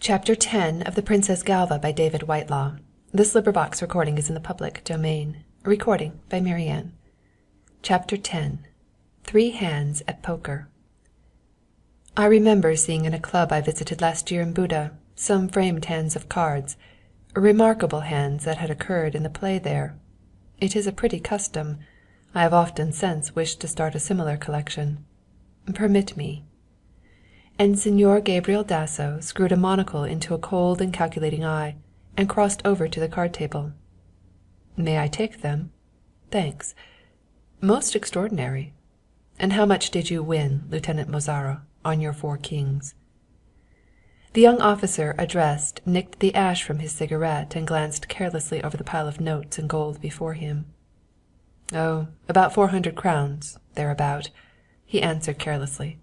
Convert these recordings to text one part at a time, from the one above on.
Chapter 10 of The Princess Galva by David Whitelaw. This recording is in the public domain. Recording by Marianne. Chapter 10. 3 Hands at Poker. I remember seeing in a club I visited last year in Buda some framed hands of cards, remarkable hands that had occurred in the play there. It is a pretty custom. I have often since wished to start a similar collection. Permit me. And Signor Gabriel Dasso screwed a monocle into a cold and calculating eye, and crossed over to the card table. May I take them? Thanks. Most extraordinary. And how much did you win, Lieutenant Mozara, on your 4 kings? The young officer addressed nicked the ash from his cigarette and glanced carelessly over the pile of notes and gold before him. Oh, about 400 crowns, thereabout, he answered carelessly.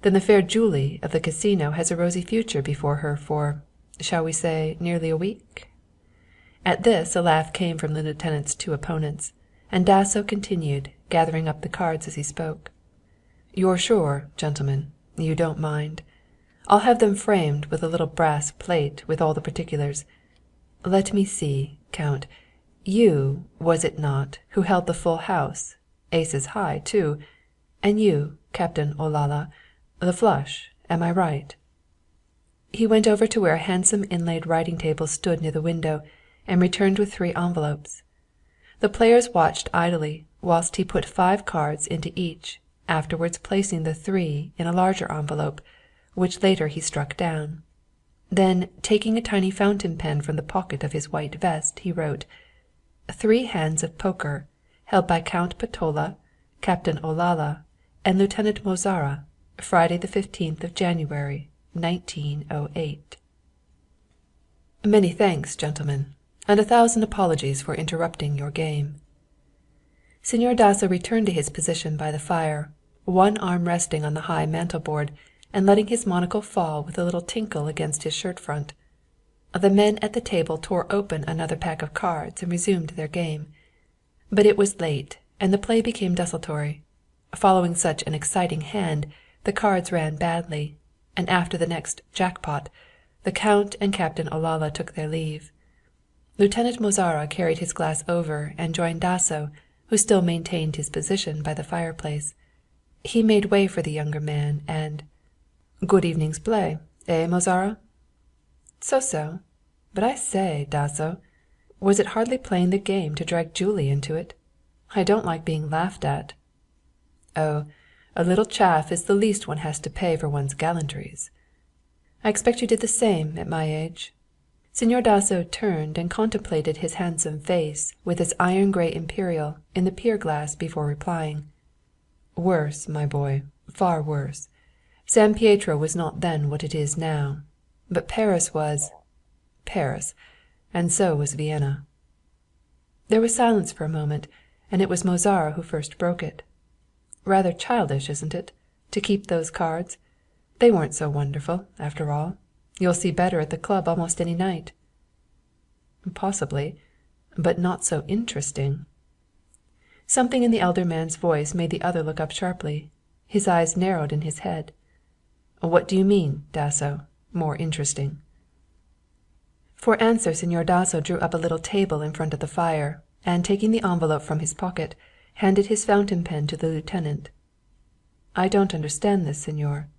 Then the fair Julie of the casino has a rosy future before her for, shall we say, nearly a week? At this a laugh came from the lieutenant's 2 opponents, and Dasso continued, gathering up the cards as he spoke. You're sure, gentlemen, you don't mind? I'll have them framed with a little brass plate with all the particulars. Let me see, Count. You, was it not, who held the full house, aces high, too, and you, Captain Olalla, the flush, am I right? He went over to where a handsome inlaid writing table stood near the window, and returned with 3 envelopes. The players watched idly whilst he put 5 cards into each, afterwards placing the 3 in a larger envelope, which later he struck down. Then, taking a tiny fountain pen from the pocket of his white vest, he wrote, 3 hands of poker, held by Count Patola, Captain Olalla, and Lieutenant Mozara, Friday the 15th of January, 1908. Many thanks, gentlemen, and 1,000 apologies for interrupting your game. Signor Dasso returned to his position by the fire, one arm resting on the high mantel-board and letting his monocle fall with a little tinkle against his shirt-front. The men at the table tore open another pack of cards and resumed their game. But it was late, and the play became desultory. Following such an exciting hand, the cards ran badly, and after the next jackpot, the Count and Captain Olalla took their leave. Lieutenant Mozara carried his glass over and joined Dasso, who still maintained his position by the fireplace. He made way for the younger man, and "Good evening's play, eh, Mozara?" So. But I say, Dasso, was it hardly playing the game to drag Julie into it? I don't like being laughed at." "Oh, a little chaff is the least one has to pay for one's gallantries." "I expect you did the same at my age." Signor Dasso turned and contemplated his handsome face with its iron grey imperial in the pier glass before replying. "Worse, my boy, far worse. San Pietro was not then what it is now, but Paris was Paris, and so was Vienna." There was silence for a moment, and it was Mozara who first broke it. "Rather childish, isn't it, to keep those cards? They weren't so wonderful, after all. You'll see better at the club almost any night." "Possibly, but not so interesting." Something in the elder man's voice made the other look up sharply. His eyes narrowed in his head. "What do you mean, Dasso, more interesting?" For answer Signor Dasso drew up a little table in front of the fire, and taking the envelope from his pocket, handed his fountain pen to the lieutenant. "I don't understand this, Signor."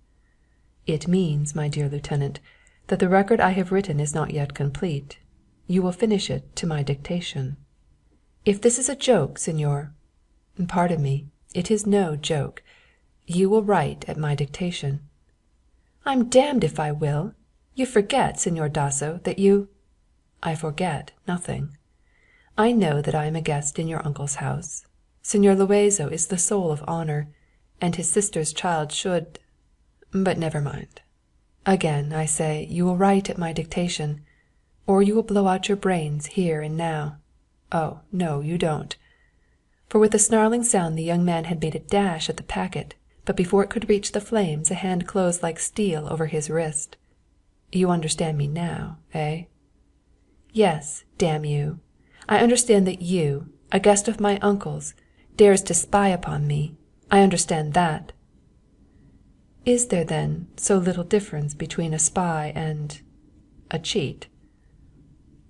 "It means, my dear lieutenant, that the record I have written is not yet complete. You will finish it to my dictation." "If this is a joke, Signor—" "Pardon me, it is no joke. You will write at my dictation." "I'm damned if I will. You forget, Signor Dasso, that you—" "I forget nothing. I know that I am a guest in your uncle's house. Signor Luazo is the soul of honour, and his sister's child should—but never mind. Again, I say, you will write at my dictation, or you will blow out your brains here and now. Oh, no, you don't." For with a snarling sound the young man had made a dash at the packet, but before it could reach the flames a hand closed like steel over his wrist. "You understand me now, eh?" "Yes, damn you. I understand that you, a guest of my uncle's, dares to spy upon me. I understand that." Is there, then, so little difference between a spy and a cheat?"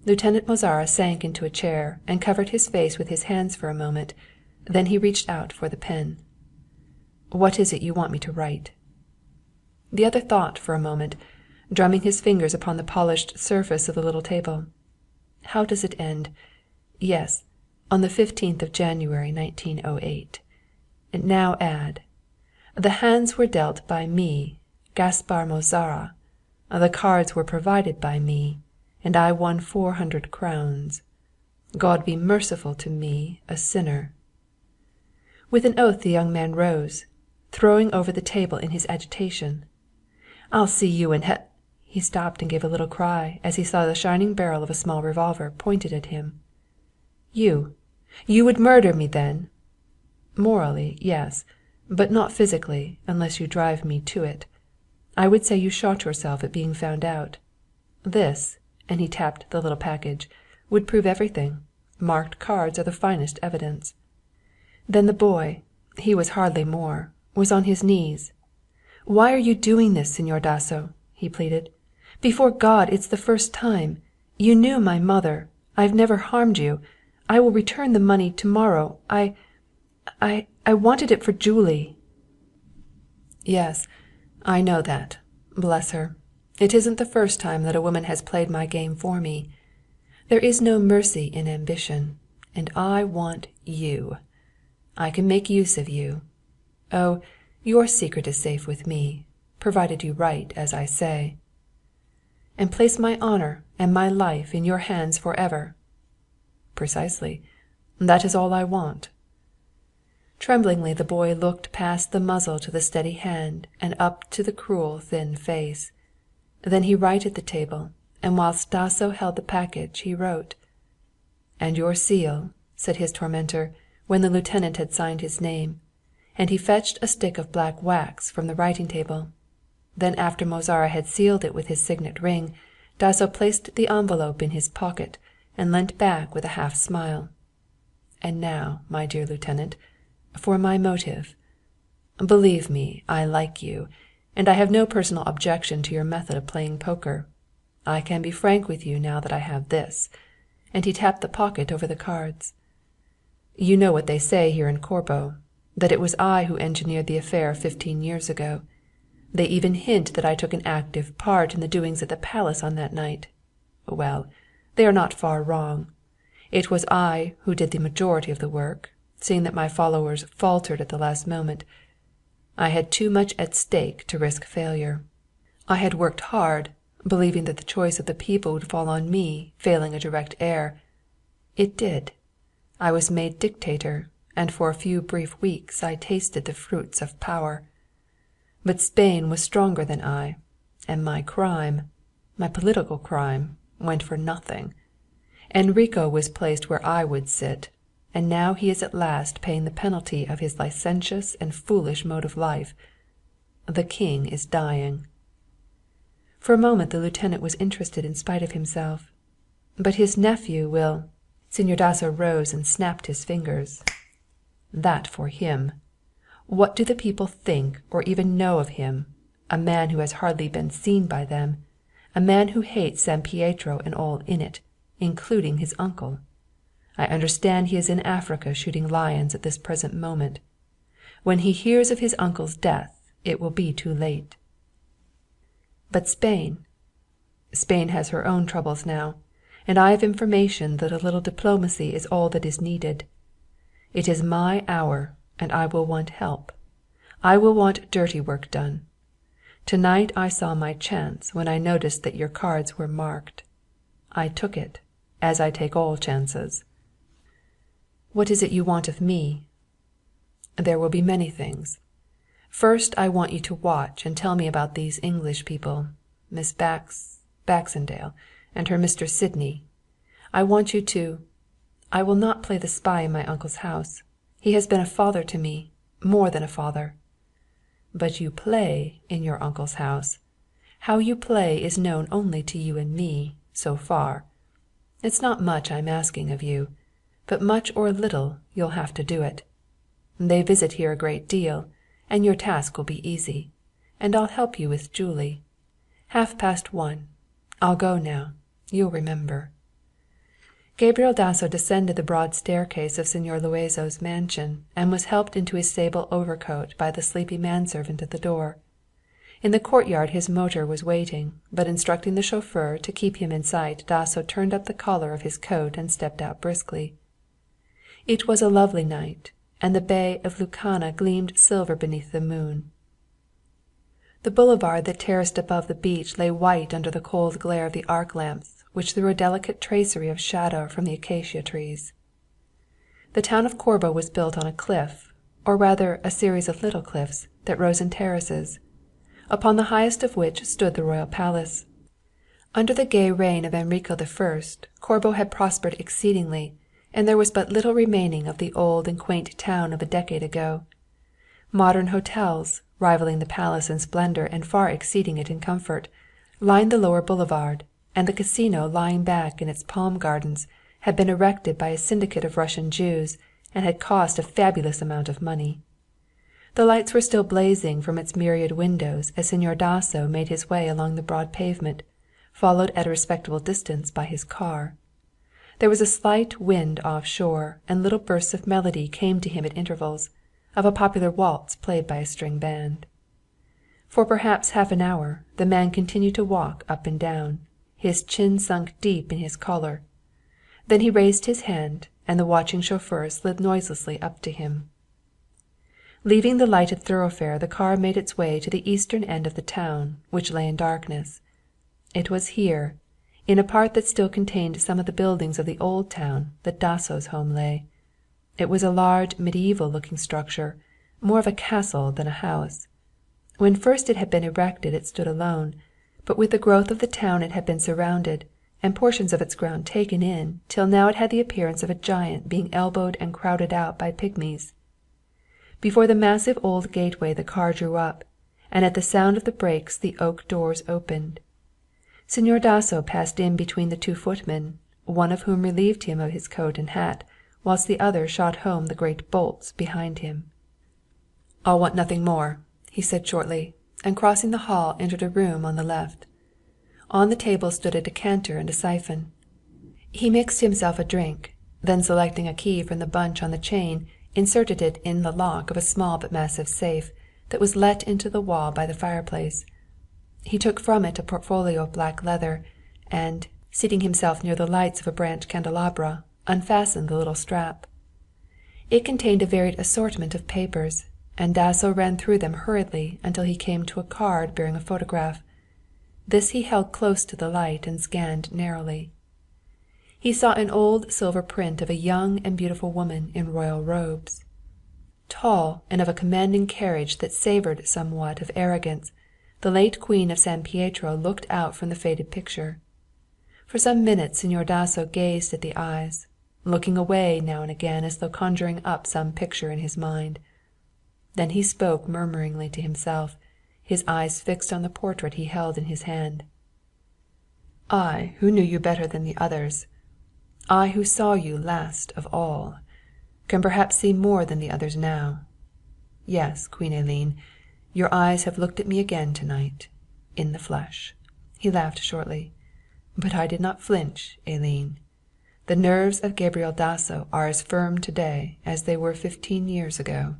Lieutenant Mozara sank into a chair and covered his face with his hands for a moment. Then he reached out for the pen. "What is it you want me to write?" The other thought for a moment, drumming his fingers upon the polished surface of the little table. "How does it end? Yes, on the 15th of January, 1908. Now add, the hands were dealt by me, Gaspar Mozara. The cards were provided by me, and I won 400 crowns. God be merciful to me, a sinner." With an oath the young man rose, throwing over the table in his agitation. "I'll see you in he—" He stopped and gave a little cry as he saw the shining barrel of a small revolver pointed at him. "You would murder me then?" "Morally, yes, but not physically, unless you drive me to it. I would say you shot yourself at being found out. This," and he tapped the little package, "would prove everything. Marked cards are the finest evidence." Then the boy, he was hardly more, was on his knees. "Why are you doing this, Señor Dasso?" he pleaded. "Before God, it's the first time. You knew my mother. I've never harmed you. I will return the money to-morrow. I wanted it for Julie." "Yes, I know that. Bless her. It isn't the first time that a woman has played my game for me. There is no mercy in ambition, and I want you. I can make use of you. Oh, your secret is safe with me, provided you write as I say." "And place my honor and my life in your hands forever." "Precisely. That is all I want." Tremblingly the boy looked past the muzzle to the steady hand and up to the cruel thin face. Then he righted the table, and whilst Dasso held the package he wrote. "And your seal," said his tormentor, when the lieutenant had signed his name, and he fetched a stick of black wax from the writing table. Then after Mozara had sealed it with his signet ring, Dasso placed the envelope in his pocket and leant back with a half smile. "And now, my dear lieutenant, for my motive. Believe me, I like you, and I have no personal objection to your method of playing poker. I can be frank with you now that I have this," and he tapped the pocket over the cards. "You know what they say here in Corbo, that it was I who engineered the affair 15 years ago. They even hint that I took an active part in the doings at the palace on that night. Well, they are not far wrong. It was I who did the majority of the work, seeing that my followers faltered at the last moment. I had too much at stake to risk failure. I had worked hard, believing that the choice of the people would fall on me, failing a direct heir. It did. I was made dictator, and for a few brief weeks I tasted the fruits of power. But Spain was stronger than I, and my crime, my political crime, went for nothing. Enrico was placed where I would sit, and now he is at last paying the penalty of his licentious and foolish mode of life. The king is dying." For a moment the lieutenant was interested in spite of himself. "But his nephew will—" Señor Dasso rose and snapped his fingers. "That for him. What do the people think or even know of him? A man who has hardly been seen by them. A man who hates San Pietro and all in it, including his uncle. I understand he is in Africa shooting lions at this present moment. When he hears of his uncle's death, it will be too late." "But Spain?" "Spain has her own troubles now, and I have information that a little diplomacy is all that is needed. It is my hour, and I will want help. I will want dirty work done. Tonight I saw my chance when I noticed that your cards were marked. I took it, as I take all chances." "What is it you want of me?" "There will be many things. First I want you to watch and tell me about these English people, Miss Baxendale, and her Mr. Sydney. I want you to— I will not play the spy in my uncle's house. He has been a father to me, more than a father. But you play in your uncle's house. How you play is known only to you and me, so far. It's not much I'm asking of you, but much or little you'll have to do it. They visit here a great deal, and your task will be easy. and I'll help you with Julie. 1:30. I'll go now. You'll remember." Gabriel Dasso descended the broad staircase of Señor Luazo's mansion, and was helped into his sable overcoat by the sleepy manservant at the door. In the courtyard his motor was waiting, but instructing the chauffeur to keep him in sight, Dasso turned up the collar of his coat and stepped out briskly. It was a lovely night, and the bay of Lucana gleamed silver beneath the moon. The boulevard that terraced above the beach lay white under the cold glare of the arc lamps which threw a delicate tracery of shadow from the acacia trees. The town of Corbo was built on a cliff, or rather a series of little cliffs that rose in terraces, upon the highest of which stood the royal palace. Under the gay reign of Enrico I, Corbo had prospered exceedingly, and there was but little remaining of the old and quaint town of a decade ago. Modern hotels, rivaling the palace in splendor and far exceeding it in comfort, lined the lower boulevard, and the casino lying back in its palm gardens had been erected by a syndicate of Russian Jews and had cost a fabulous amount of money. The lights were still blazing from its myriad windows as Señor Dasso made his way along the broad pavement, followed at a respectable distance by his car. There was a slight wind offshore, and little bursts of melody came to him at intervals, of a popular waltz played by a string band. For perhaps half an hour the man continued to walk up and down, his chin sunk deep in his collar. Then he raised his hand, and the watching chauffeur slid noiselessly up to him. Leaving the lighted thoroughfare, the car made its way to the eastern end of the town, which lay in darkness. It was here, in a part that still contained some of the buildings of the old town, that Dasso's home lay. It was a large medieval-looking structure, more of a castle than a house. When first it had been erected it stood alone, but with the growth of the town it had been surrounded, and portions of its ground taken in, till now it had the appearance of a giant being elbowed and crowded out by pygmies. Before the massive old gateway the car drew up, and at the sound of the brakes the oak doors opened. Señor Dasso passed in between the two footmen, one of whom relieved him of his coat and hat, whilst the other shot home the great bolts behind him. "I'll want nothing more," he said shortly, and crossing the hall entered a room on the left. On the table stood a decanter and a siphon. He mixed himself a drink, then selecting a key from the bunch on the chain, inserted it in the lock of a small but massive safe that was let into the wall by the fireplace. He took from it a portfolio of black leather, and, seating himself near the lights of a branch candelabra, unfastened the little strap. It contained a varied assortment of papers, and Dasso ran through them hurriedly until he came to a card bearing a photograph. This he held close to the light and scanned narrowly. He saw an old silver print of a young and beautiful woman in royal robes. Tall and of a commanding carriage that savoured somewhat of arrogance, the late Queen of San Pietro looked out from the faded picture. For some minutes Señor Dasso gazed at the eyes, looking away now and again as though conjuring up some picture in his mind. Then he spoke murmuringly to himself, his eyes fixed on the portrait he held in his hand. "I who knew you better than the others, I who saw you last of all, can perhaps see more than the others now. Yes, Queen Elene, your eyes have looked at me again tonight, in the flesh." He laughed shortly. "But I did not flinch, Elene. The nerves of Gabriel Dasso are as firm today as they were 15 years ago."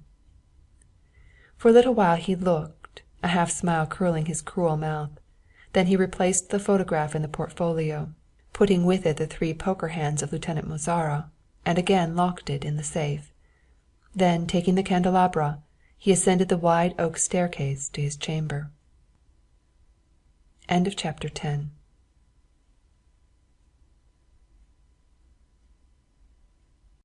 For a little while he looked, a half smile curling his cruel mouth. Then he replaced the photograph in the portfolio, putting with it the 3 poker hands of Lieutenant Mozara, and again locked it in the safe. Then, taking the candelabra, he ascended the wide oak staircase to his chamber. End of chapter 10.